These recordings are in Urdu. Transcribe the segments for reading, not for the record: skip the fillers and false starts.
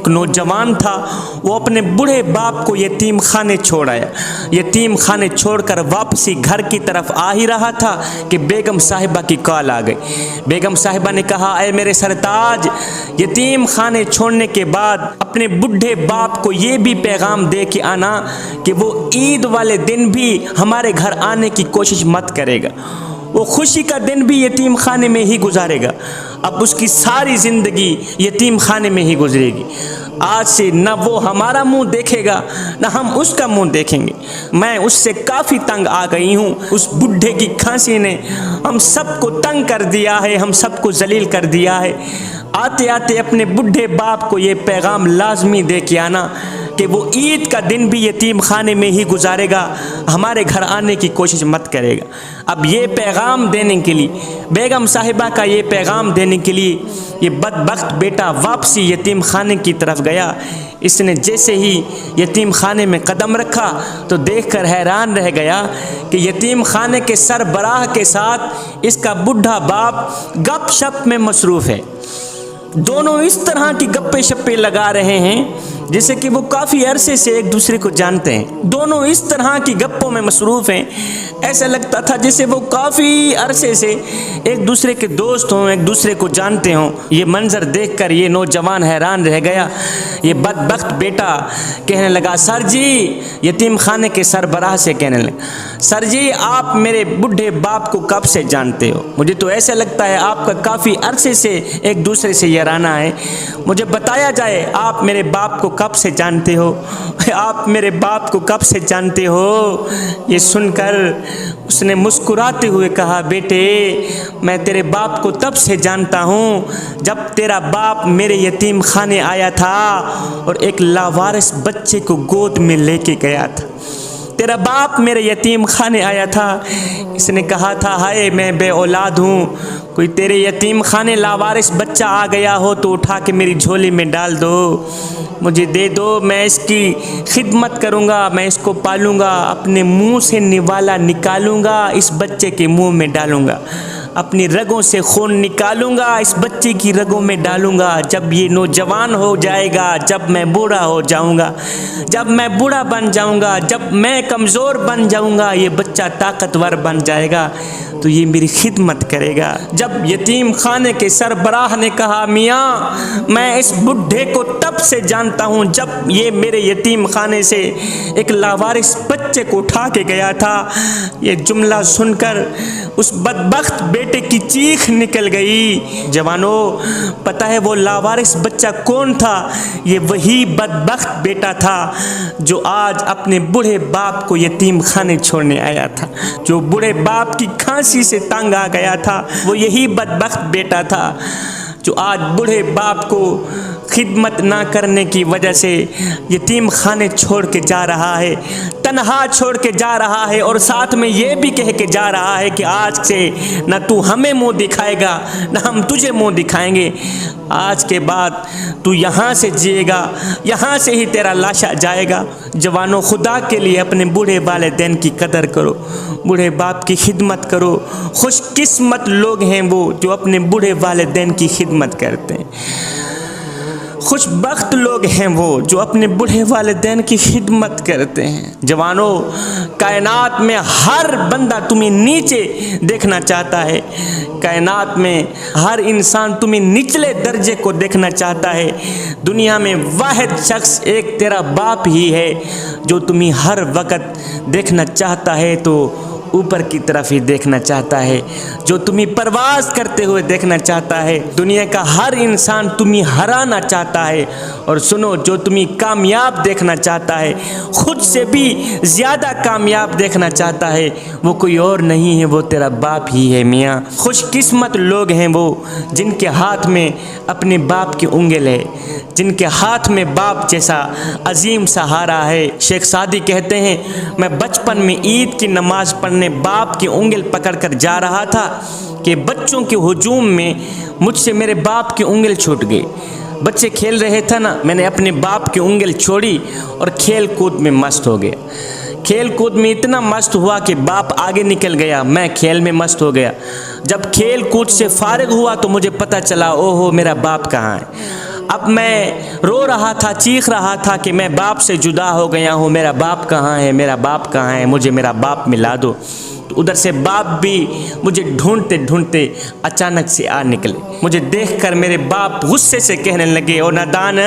ایک نوجوان تھا، وہ اپنے بوڑھے باپ کو یتیم خانے چھوڑ آیا۔ یتیم خانے چھوڑ کر واپسی گھر کی طرف آ ہی رہا تھا کہ بیگم صاحبہ کی کال آ گئی۔ بیگم صاحبہ نے کہا، اے میرے سرتاج، یتیم خانے چھوڑنے کے بعد اپنے بوڑھے باپ کو یہ بھی پیغام دے کے آنا کہ وہ عید والے دن بھی ہمارے گھر آنے کی کوشش مت کرے گا، وہ خوشی کا دن بھی یتیم خانے میں ہی گزارے گا، اب اس کی ساری زندگی یتیم خانے میں ہی گزرے گی۔ آج سے نہ وہ ہمارا منہ دیکھے گا نہ ہم اس کا منہ دیکھیں گے۔ میں اس سے کافی تنگ آ گئی ہوں، اس بڈھے کی کھانسی نے ہم سب کو تنگ کر دیا ہے، ہم سب کو ذلیل کر دیا ہے۔ آتے آتے اپنے بڈھے باپ کو یہ پیغام لازمی دے کے آنا کہ وہ عید کا دن بھی یتیم خانے میں ہی گزارے گا، ہمارے گھر آنے کی کوشش مت کرے گا۔ اب یہ پیغام دینے کے لیے، بیگم صاحبہ کا یہ پیغام دینے کے لیے یہ بدبخت بیٹا واپسی یتیم خانے کی طرف گیا۔ اس نے جیسے ہی یتیم خانے میں قدم رکھا تو دیکھ کر حیران رہ گیا کہ یتیم خانے کے سربراہ کے ساتھ اس کا بوڑھا باپ گپ شپ میں مصروف ہے۔ دونوں اس طرح کی گپے شپے لگا رہے ہیں جیسے کہ وہ کافی عرصے سے ایک دوسرے کو جانتے ہیں۔ دونوں اس طرح کی گپوں میں مصروف ہیں، ایسا لگتا تھا جیسے وہ کافی عرصے سے ایک دوسرے کے دوست ہوں، ایک دوسرے کو جانتے ہوں۔ یہ منظر دیکھ کر یہ نوجوان حیران رہ گیا۔ یہ بدبخت بیٹا کہنے لگا، سر جی، یتیم خانے کے سربراہ سے کہنے لگا، سر جی آپ میرے بوڑھے باپ کو کب سے جانتے ہو؟ مجھے تو ایسا لگتا ہے آپ کا کافی عرصے سے ایک دوسرے سے یارانہ ہے، مجھے بتایا جائے آپ میرے باپ کو کب سے جانتے ہو؟ آپ میرے باپ کو کب سے جانتے ہو؟ یہ سن کر اس نے مسکراتے ہوئے کہا، بیٹے میں تیرے باپ کو تب سے جانتا ہوں جب تیرا باپ میرے یتیم خانے آیا تھا اور ایک لاوارث بچے کو گود میں لے کے گیا تھا۔ تیرا باپ میرے یتیم خانے آیا تھا، اس نے کہا تھا، ہائے میں بے اولاد ہوں، کوئی تیرے یتیم خانے لاوارث بچہ آ گیا ہو تو اٹھا کے میری جھولی میں ڈال دو، مجھے دے دو، میں اس کی خدمت کروں گا، میں اس کو پالوں گا، اپنے منہ سے نوالا نکالوں گا، اس بچے کے منہ میں ڈالوں گا، اپنی رگوں سے خون نکالوں گا، اس بچے کی رگوں میں ڈالوں گا۔ جب یہ نوجوان ہو جائے گا، جب میں بوڑھا ہو جاؤں گا، جب میں بوڑھا بن جاؤں گا، جب میں کمزور بن جاؤں گا، یہ بچہ طاقتور بن جائے گا تو یہ میری خدمت کرے گا۔ جب یتیم خانے کے سربراہ نے کہا، میاں میں اس بڈھے کو تب سے جانتا ہوں جب یہ میرے یتیم خانے سے ایک لاوارث بچے کو اٹھا کے گیا تھا، یہ جملہ سن کر اس بدبخت بیٹے کی چیخ نکل گئی۔ جوانو، پتہ ہے وہ لاوارث بچہ کون تھا؟ یہ وہی بدبخت بیٹا تھا جو آج اپنے بوڑھے باپ کو یتیم خانے چھوڑنے آیا تھا، جو بوڑھے باپ کی کھانسی سے تنگ آ گیا تھا، وہ یہی بدبخت بیٹا تھا جو آج بوڑھے باپ کو خدمت نہ کرنے کی وجہ سے یتیم خانے چھوڑ کے جا رہا ہے، تنہا چھوڑ کے جا رہا ہے، اور ساتھ میں یہ بھی کہہ کے جا رہا ہے کہ آج سے نہ تو ہمیں منہ دکھائے گا نہ ہم تجھے منہ دکھائیں گے، آج کے بعد تو یہاں سے جیے گا، یہاں سے ہی تیرا لاشا جائے گا۔ جوانوں، خدا کے لیے اپنے بوڑھے والدین کی قدر کرو، بوڑھے باپ کی خدمت کرو۔ خوش قسمت لوگ ہیں وہ جو اپنے بوڑھے والدین کی خدمت کرتے ہیں، خوش بخت لوگ ہیں وہ جو اپنے بوڑھے والدین کی خدمت کرتے ہیں۔ جوانوں، کائنات میں ہر بندہ تمہیں نیچے دیکھنا چاہتا ہے، کائنات میں ہر انسان تمہیں نچلے درجے کو دیکھنا چاہتا ہے، دنیا میں واحد شخص ایک تیرا باپ ہی ہے جو تمہیں ہر وقت دیکھنا چاہتا ہے تو اوپر کی طرف ہی دیکھنا چاہتا ہے، جو تمہیں پرواز کرتے ہوئے دیکھنا چاہتا ہے۔ دنیا کا ہر انسان تمہیں ہرانا چاہتا ہے، اور سنو، جو تمہیں کامیاب دیکھنا چاہتا ہے، خود سے بھی زیادہ کامیاب دیکھنا چاہتا ہے، وہ کوئی اور نہیں ہے، وہ تیرا باپ ہی ہے۔ میاں، خوش قسمت لوگ ہیں وہ جن کے ہاتھ میں اپنے باپ کی انگل ہے، جن کے ہاتھ میں باپ جیسا عظیم سہارا ہے۔ شیخ سعدی کہتے ہیں، میں بچپن میں عید کی نماز پڑھنے باپ کی انگل پکڑ کر جا رہا تھا کہ بچوں کے ہجوم میں مجھ سے میرے باپ کی انگل چھوٹ گئی۔ بچے کھیل رہے تھے نا، میں نے اپنے باپ کی انگل چھوڑی اور کھیل کود میں مست ہو گیا۔ کھیل کود میں اتنا مست ہوا کہ باپ آگے نکل گیا، میں کھیل میں مست ہو گیا۔ جب کھیل کود سے فارغ ہوا تو مجھے پتہ چلا، اوہو میرا باپ کہاں ہے۔ اب میں رو رہا تھا، چیخ رہا تھا کہ میں باپ سے جدا ہو گیا ہوں، میرا باپ کہاں ہے، میرا باپ کہاں ہے، مجھے میرا باپ ملا دو۔ تو ادھر سے باپ بھی مجھے ڈھونڈتے ڈھونڈتے اچانک سے آ نکلے۔ مجھے دیکھ کر میرے باپ غصے سے کہنے لگے، او نادان،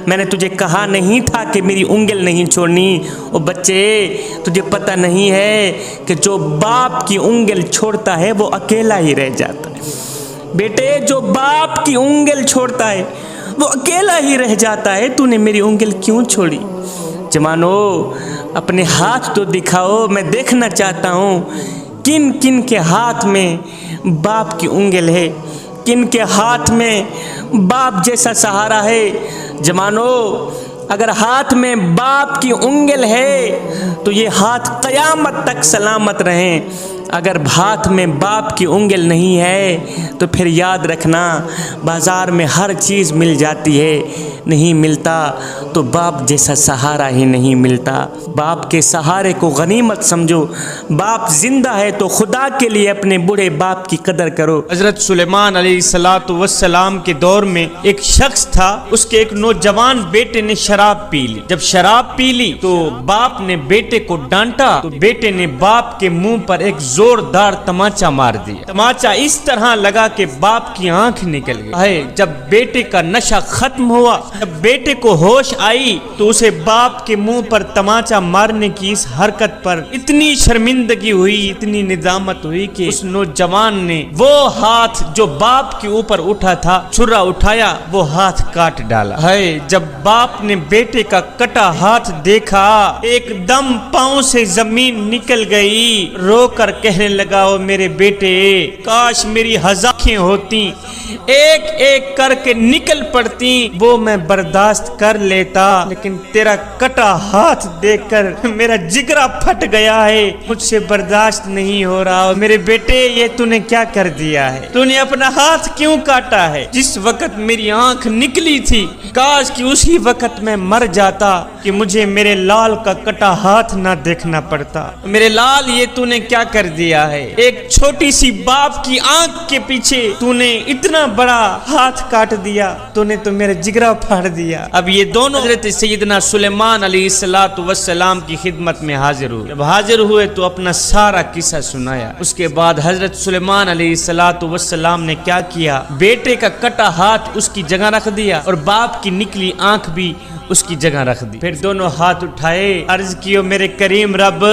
میں نے تجھے کہا نہیں تھا کہ میری انگل نہیں چھوڑنی؟ او بچے، تجھے پتہ نہیں ہے کہ جو باپ کی انگل چھوڑتا ہے وہ اکیلا ہی رہ جاتا ہے۔ بیٹے، جو باپ کی انگل چھوڑتا ہے وہ اکیلا ہی رہ جاتا ہے، تو نے میری انگل کیوں چھوڑی؟ جوانو، اپنے ہاتھ تو دکھاؤ، میں دیکھنا چاہتا ہوں کن کن کے ہاتھ میں باپ کی انگل ہے، کن کے ہاتھ میں باپ جیسا سہارا ہے۔ جوانو، اگر ہاتھ میں باپ کی انگل ہے تو یہ ہاتھ قیامت تک سلامت رہیں، اگر ہاتھ میں باپ کی انگل نہیں ہے تو پھر یاد رکھنا، بازار میں ہر چیز مل جاتی ہے، نہیں ملتا تو باپ جیسا سہارا ہی نہیں ملتا۔ باپ کے سہارے کو غنیمت سمجھو، باپ زندہ ہے تو خدا کے لیے اپنے بوڑھے باپ کی قدر کرو۔ حضرت سلیمان علیہ السلام کے دور میں ایک شخص تھا، اس کے ایک نوجوان بیٹے نے شراب پی لی۔ جب شراب پی لی تو باپ نے بیٹے کو ڈانٹا تو بیٹے نے باپ کے منہ پر ایک زوردار تماچا مار دیا۔ تماچا اس طرح لگا کہ باپ کی آنکھ نکل گئی۔ جب بیٹے کا نشہ ختم ہوا، جب بیٹے کو ہوش آئی تو اسے باپ کے منہ پر تماچا مارنے کی اس حرکت پر اتنی شرمندگی ہوئی، اتنی ندامت ہوئی کہ اس نوجوان نے وہ ہاتھ جو باپ کے اوپر اٹھا تھا، چھرا اٹھایا، وہ ہاتھ کاٹ ڈالا۔ جب باپ نے بیٹے کا کٹا ہاتھ دیکھا، ایک دم پاؤں سے زمین نکل گئی، رو کر کہنے لگا، او میرے بیٹے، کاش میری ہزاریں ہوتی، ایک ایک کر کے نکل پڑتی، وہ میں برداشت کر لیتا، لیکن تیرا کٹا ہاتھ دیکھ کر میرا جگرا پھٹ گیا ہے، مجھ سے برداشت نہیں ہو رہا۔ میرے بیٹے، یہ تو نے کیا کر دیا ہے؟ تو نے اپنا ہاتھ کیوں کاٹا ہے؟ جس وقت میری آنکھ نکلی تھی، کاش کہ اسی وقت میں مر جاتا کہ مجھے میرے لال کا کٹا ہاتھ نہ دیکھنا پڑتا۔ میرے لال، یہ تو نے کیا کر دیا ہے؟ ایک چھوٹی سی باپ کی آنکھ کے پیچھے تو نے اتنا بڑا ہاتھ کاٹ دیا، تو نے تو میرا جگرا پھاڑ دیا۔ اب یہ دونوں حضرت سیدنا سلیمان علیہ السلام کی خدمت میں حاضر ہوئے۔ جب حاضر ہوئے تو اپنا سارا قصہ سنایا۔ اس کے بعد حضرت سلیمان علیہ السلام نے کیا کیا؟ بیٹے کا کٹا ہاتھ اس کی جگہ رکھ دیا اور باپ کی نکلی آنکھ بھی اس کی جگہ رکھ دی۔ پھر دونوں ہاتھ اٹھائے، عرض کیو، میرے کریم رب،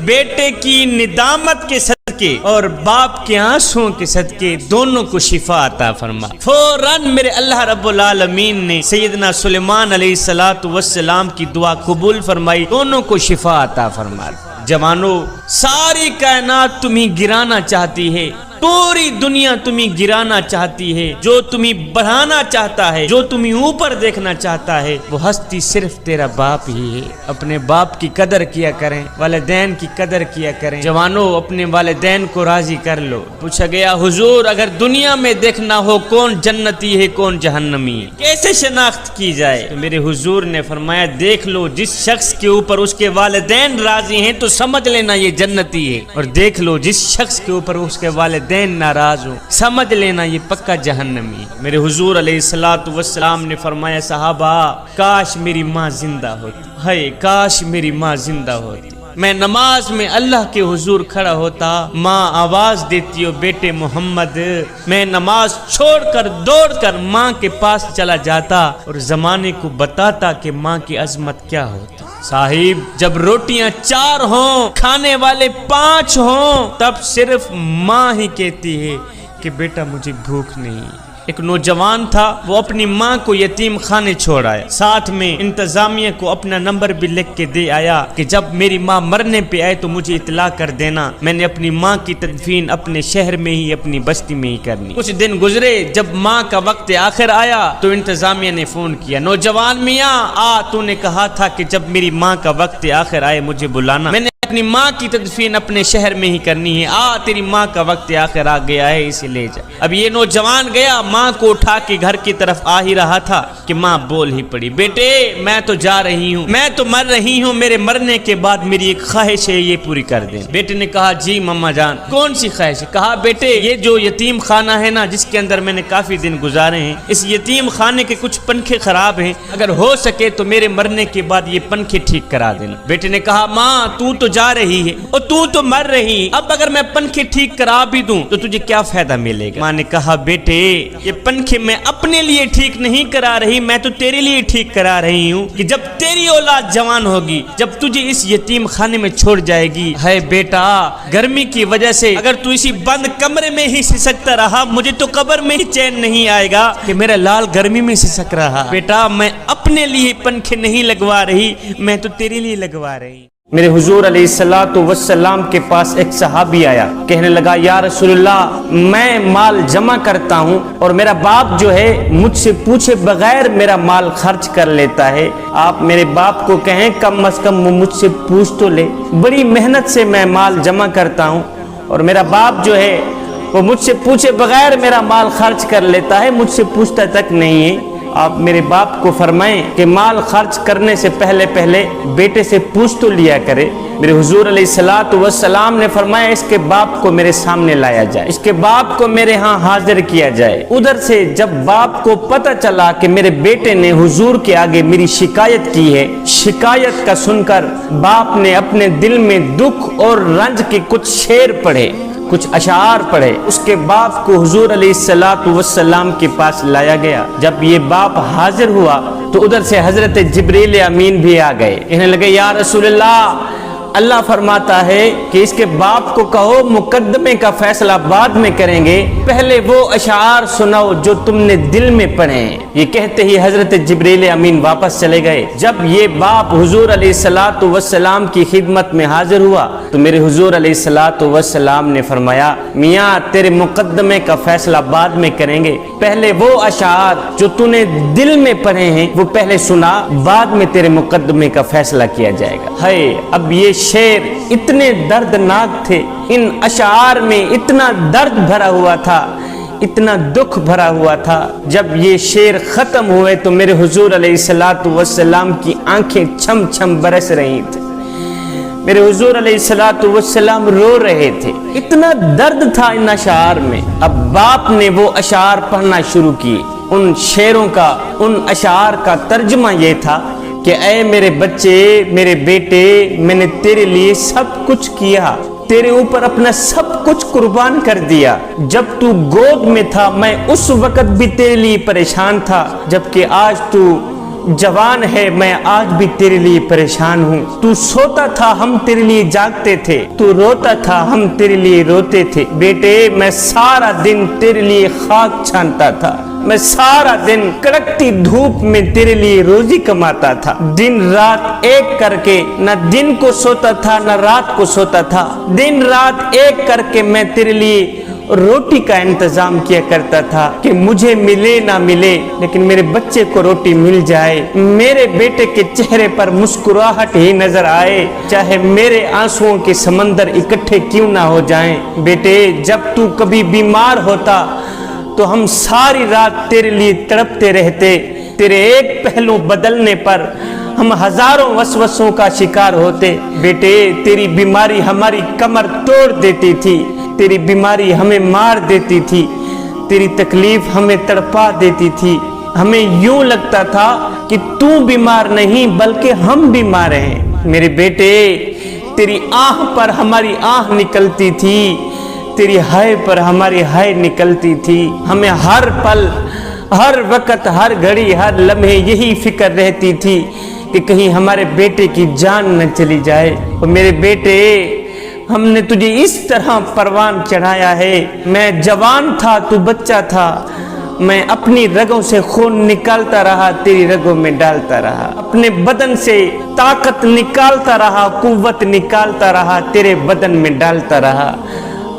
بیٹے کی ندامت کے صدقے اور باپ کے آنسوں کے صدقے دونوں کو شفا عطا فرما۔ فوراً میرے اللہ رب العالمین نے سیدنا سلیمان علیہ السلام کی دعا قبول فرمائی، دونوں کو شفا عطا فرما۔ جوانو، ساری کائنات تمہیں گرانا چاہتی ہے، پوری دنیا تمہیں گرانا چاہتی ہے، جو تمہیں بڑھانا چاہتا ہے، جو تمہیں اوپر دیکھنا چاہتا ہے، وہ ہستی صرف تیرا باپ ہی ہے۔ اپنے باپ کی قدر کیا کریں، والدین کی قدر کیا کریں۔ جوانو، اپنے والدین کو راضی کر لو۔ پوچھا گیا، حضور، اگر دنیا میں دیکھنا ہو کون جنتی ہے کون جہنمی ہے، کیسے شناخت کی جائے؟ تو میرے حضور نے فرمایا، دیکھ لو، جس شخص کے اوپر اس کے والدین راضی ہیں تو سمجھ لینا یہ جنتی ہے، اور دیکھ لو جس شخص کے اوپر اس کے والدین ناراض ہو، سمجھ لینا یہ پکا جہنمی۔ میرے حضور علیہ السلام نے فرمایا، صحابہ، کاش میری ماں زندہ ہوتی، ہے کاش میری ماں زندہ ہوتی، میں نماز میں اللہ کے حضور کھڑا ہوتا، ماں آواز دیتی ہو، بیٹے محمد، میں نماز چھوڑ کر دوڑ کر ماں کے پاس چلا جاتا اور زمانے کو بتاتا کہ ماں کی عظمت کیا ہوتی۔ صاحب، جب روٹیاں 4 ہوں، کھانے والے 5 ہوں، تب صرف ماں ہی کہتی ہے کہ بیٹا مجھے بھوک نہیں۔ ایک نوجوان تھا، وہ اپنی ماں کو یتیم خانے چھوڑ آیا، ساتھ میں انتظامیہ کو اپنا نمبر بھی لکھ کے دے آیا کہ جب میری ماں مرنے پہ آئے تو مجھے اطلاع کر دینا، میں نے اپنی ماں کی تدفین اپنے شہر میں ہی، اپنی بستی میں ہی کرنی۔ کچھ دن گزرے، جب ماں کا وقت آخر آیا تو انتظامیہ نے فون کیا، نوجوان میاں، تو نے کہا تھا کہ جب میری ماں کا وقت آخر آئے مجھے بلانا، میں نے اپنی ماں کی تدفین اپنے شہر میں ہی کرنی ہے، تیری ماں کا وقت آخر آ گیا ہے، اسے لے جا۔ اب یہ نوجوان گیا، ماں کو اٹھا کے گھر کی طرف آ ہی رہا تھا کہ ماں بول ہی پڑی، بیٹے میں تو جا رہی ہوں، میں تو مر رہی ہوں، میرے مرنے کے بعد میری ایک خواہش ہے، یہ پوری کر دیں۔ بیٹے نے کہا جی ماما جان کون سی خواہش ہے؟ کہا بیٹے یہ جو یتیم خانہ ہے نا جس کے اندر میں نے کافی دن گزارے ہیں، اس یتیم خانے کے کچھ پنکھے خراب ہیں، اگر ہو سکے تو میرے مرنے کے بعد یہ پنکھے ٹھیک کرا دینا۔ بیٹے نے کہا ماں تو جا رہی ہے اور تو مر رہی، اب اگر میں پنکھے ٹھیک کرا بھی دوں تو تجھے کیا فائدہ ملے گا؟ ماں نے کہا بیٹے یہ پنکھے میں اپنے لیے ٹھیک نہیں کرا رہی، میں تو تیرے لیے ٹھیک کرا رہی ہوں کہ جب تیری اولاد جوان ہوگی، جب تجھے اس یتیم خانے میں چھوڑ جائے گی، ہے بیٹا گرمی کی وجہ سے اگر تو اسی بند کمرے میں ہی سسکتا رہا، مجھے تو قبر میں ہی چین نہیں آئے گا کہ میرا لال گرمی میں سسک رہا۔ بیٹا میں اپنے لیے پنکھے نہیں لگوا رہی، میں تو تیرے لیے لگوا رہی۔ میرے حضور علیہ الصلوۃ والسلام کے پاس ایک صحابی آیا، کہنے لگا یا رسول اللہ میں مال جمع کرتا ہوں اور میرا باپ جو ہے مجھ سے پوچھے بغیر میرا مال خرچ کر لیتا ہے، آپ میرے باپ کو کہیں کم از کم وہ مجھ سے پوچھ تو لے، بڑی محنت سے میں مال جمع کرتا ہوں اور میرا باپ جو ہے وہ مجھ سے پوچھے بغیر میرا مال خرچ کر لیتا ہے، مجھ سے پوچھتا تک نہیں ہے۔ آپ میرے باپ کو فرمائیں کہ مال خرچ کرنے سے پہلے بیٹے سے پوچھ تو لیا کرے۔ میرے حضور علیہ الصلوۃ والسلام نے فرمایا اس کے باپ کو میرے سامنے لایا جائے، اس کے باپ کو میرے ہاں حاضر کیا جائے۔ ادھر سے جب باپ کو پتہ چلا کہ میرے بیٹے نے حضور کے آگے میری شکایت کی ہے، شکایت کا سن کر باپ نے اپنے دل میں دکھ اور رنج کے کچھ شعر پڑھے، کچھ اشعار پڑھے۔ اس کے باپ کو حضور علیہ الصلوۃ والسلام کے پاس لایا گیا۔ جب یہ باپ حاضر ہوا تو ادھر سے حضرت جبریل امین بھی آ گئے، کہنے لگے یا رسول اللہ فرماتا ہے کہ اس کے باپ کو کہو مقدمے کا فیصلہ بعد میں کریں گے، پہلے وہ اشعار سناؤ جو تم نے دل میں پڑھے ہیں۔ یہ کہتے ہی حضرت جبریل امین واپس چلے گئے۔ جب یہ باپ حضور علیہ الصلوۃ والسلام کی خدمت میں حاضر ہوا تو میرے حضور علیہ الصلوۃ والسلام نے فرمایا میاں تیرے مقدمے کا فیصلہ بعد میں کریں گے، پہلے وہ اشعار جو تو نے دل میں پڑھے ہیں وہ پہلے سنا، بعد میں تیرے مقدمے کا فیصلہ کیا جائے گا۔ ہے اب یہ شعر اتنے دردناک تھے، ان اشعار میں اتنا درد بھرا ہوا تھا، اتنا دکھ بھرا ہوا تھا۔ جب یہ شعر ختم ہوئے تو میرے حضور علیہ الصلوۃ والسلام کی آنکھیں چھم چھم برس رہی تھی، میرے حضور علیہ الصلوۃ والسلام رو رہے تھے، اتنا درد تھا ان اشعار میں۔ اب باپ نے وہ اشعار پڑھنا شروع کیے۔ ان شعروں کا، ان اشعار کا ترجمہ یہ تھا کہ اے میرے بچے، میرے بیٹے، میں نے تیرے لیے سب کچھ کیا، تیرے اوپر اپنا سب کچھ قربان کر دیا۔ جب تو گود میں تھا میں اس وقت بھی تیرے لیے پریشان تھا، جبکہ آج تو جوان ہے میں آج بھی تیرے لیے پریشان ہوں۔ تو سوتا تھا ہم تیرے لیے جاگتے تھے، تو روتا تھا ہم تیرے لیے روتے تھے۔ بیٹے میں سارا دن تیرے لیے خاک چھانتا تھا، میں سارا دن کڑکتی دھوپ میں تیرے لیے روزی کماتا تھا، دن رات ایک کر کے نہ دن کو سوتا تھا نہ رات کو سوتا تھا، دن رات ایک کر کے میں تیرے لیے روٹی کا انتظام کیا کرتا تھا کہ مجھے ملے نہ ملے لیکن میرے بچے کو روٹی مل جائے، میرے بیٹے کے چہرے پر مسکراہٹ ہی نظر آئے، چاہے میرے آنسوؤں کے سمندر اکٹھے کیوں نہ ہو جائیں۔ بیٹے جب تو کبھی بیمار ہوتا تو ہم ساری رات تیرے لیے تڑپتے رہتے، تیرے ایک پہلو بدلنے پر ہم ہزاروں وسوسوں کا شکار ہوتے۔ بیٹے تیری بیماری ہماری کمر توڑ دیتی تھی، تیری بیماری ہمیں مار دیتی تھی، تیری تکلیف ہمیں تڑپا دیتی تھی، ہمیں یوں لگتا تھا کہ تو بیمار نہیں بلکہ ہم بیمار ہیں۔ میرے بیٹے تیری آہ پر ہماری آہ نکلتی تھی، تیری ہائے پر ہماری ہائے نکلتی تھی، ہمیں ہر پل، ہر وقت، ہر گھڑی، ہر لمحے یہی فکر رہتی تھی کہ کہیں ہمارے بیٹے کی جان نہ چلی جائے۔ اور میرے بیٹے ہم نے تجھے اس طرح پروان چڑھایا ہے، میں جوان تھا تو بچہ تھا، میں اپنی رگوں سے خون نکالتا رہا، تیری رگوں میں ڈالتا رہا، اپنے بدن سے طاقت نکالتا رہا، قوت نکالتا رہا، تیرے بدن میں ڈالتا رہا،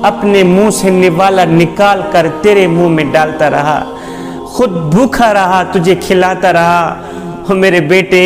اپنے منہ سے نوالا نکال کر تیرے منہ میں ڈالتا رہا، خود بھوکا رہا، تجھے کھلاتا رہا۔ میرے بیٹے